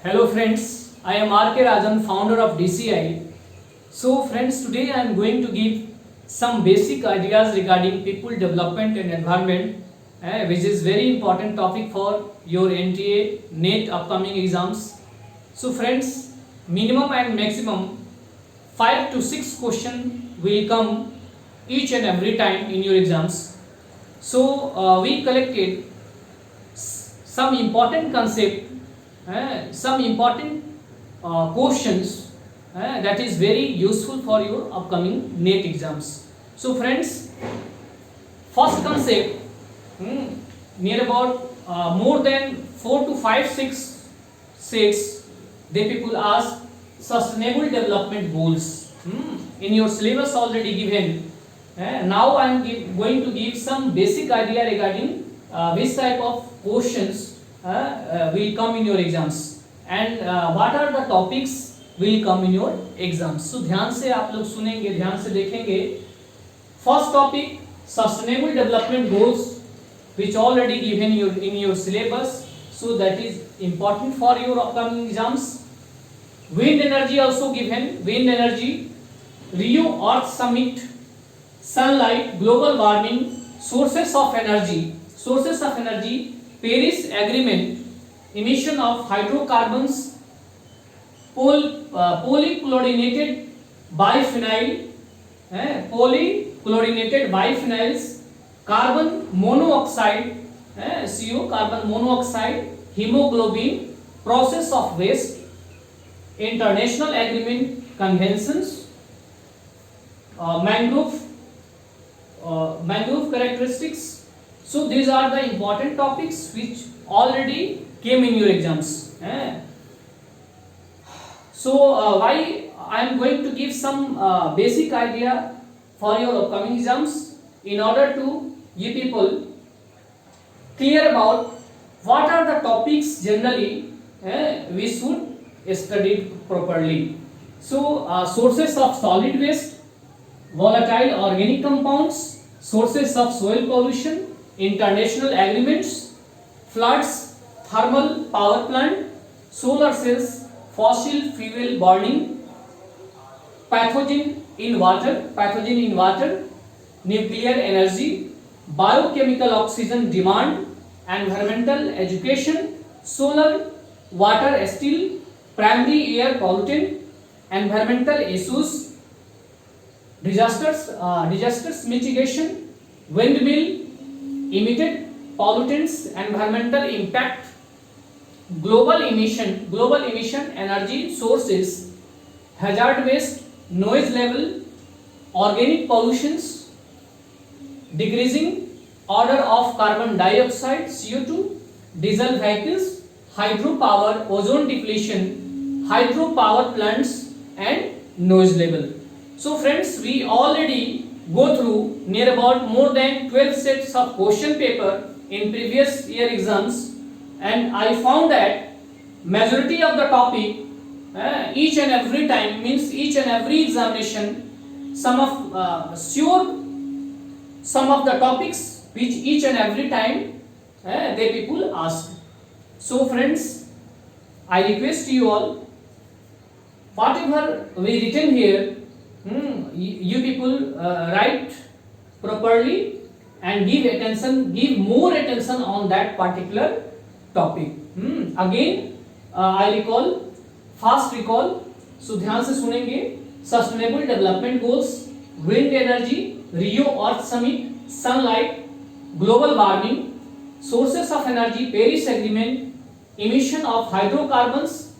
Hello friends, I am R.K. Rajan, founder of DCI. So friends, today I am going to give some basic ideas regarding people development and environment, which is very important topic for your NTA NET upcoming exams. So friends, minimum and maximum 5 to 6 question will come each and every time in your exams. So we collected some important concept, some important questions that is very useful for your upcoming NET exams. So friends, first concept, near about more than 4 to 5 6 sets, they people ask sustainable development goals. In your syllabus already given. Now I am going to give some basic idea regarding which type of questions will come in your exams and what are the topics will come in your exams. So ध्यान से आप लोग सुनेंगे, ध्यान से देखेंगे. First topic, sustainable development goals, which already given in your syllabus, so that is important for your upcoming exams. Wind energy also given, wind energy, Rio Earth Summit, sunlight, global warming, sources of energy, Paris Agreement, emission of hydrocarbons, polychlorinated biphenyls, carbon monoxide, CO, carbon monoxide, hemoglobin, process of waste, international agreement, conventions, mangrove characteristics. So these are the important topics which already came in your exams. So why I am going to give some basic idea for your upcoming exams in order to give people clear about what are the topics generally we should study properly. So sources of solid waste, volatile organic compounds, sources of soil pollution, international agreements, floods, thermal power plant, solar cells, fossil fuel burning, pathogen in water, nuclear energy, biochemical oxygen demand, environmental education, solar, water, steel, primary air pollutant, environmental issues, disasters mitigation, windmill, emitted pollutants, environmental impact, global emission, energy sources, hazard waste, noise level, organic pollutions, decreasing order of carbon dioxide, CO2, diesel vehicles, hydropower, ozone depletion, hydropower plants, and noise level. So friends, we already go through near about more than 12 sets of question paper in previous year exams, and I found that majority of the topic each and every time, means each and every examination, some of the topics which each and every time they people ask. So friends, I request you all, whatever we written here, you people write properly and give more attention on that particular topic. Again I fast recall. So ध्यान से सुनेंगे. Sustainable development goals, wind energy, Rio Earth Summit, sunlight, global warming, sources of energy, Paris Agreement, emission of hydrocarbons,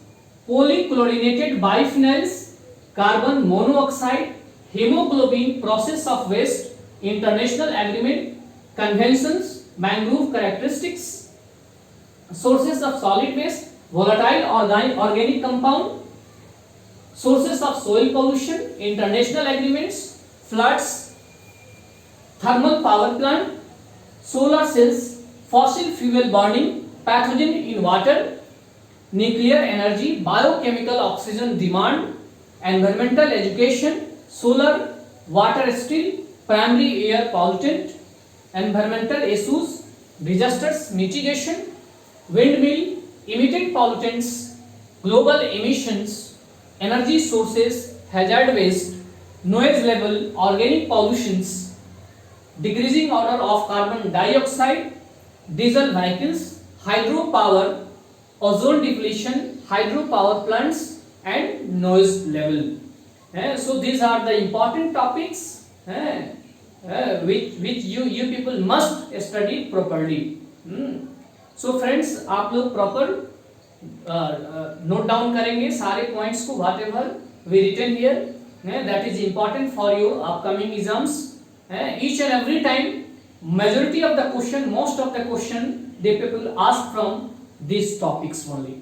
polychlorinated biphenyls, carbon monoxide, hemoglobin, process of waste, international agreement, conventions, mangrove characteristics, sources of solid waste, volatile organic compound, sources of soil pollution, international agreements, floods, thermal power plant, solar cells, fossil fuel burning, pathogen in water, nuclear energy, biochemical oxygen demand, environmental education, solar, water, steel, primary air pollutant, environmental issues, disasters mitigation, windmill, emitted pollutants, global emissions, energy sources, hazard waste, noise level, organic pollutions, decreasing order of carbon dioxide, diesel vehicles, hydropower, ozone depletion, hydropower plants, and noise level. So these are the important topics which you people must study properly. So friends, आप लोग proper note down करेंगे सारे points को, whatever we written here, that is important for your upcoming exams. Each and every time, majority of the question, most of the question, the people ask from these topics only.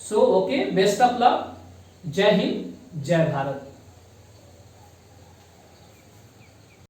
So okay, best of luck. जय हिंद, जय भारत.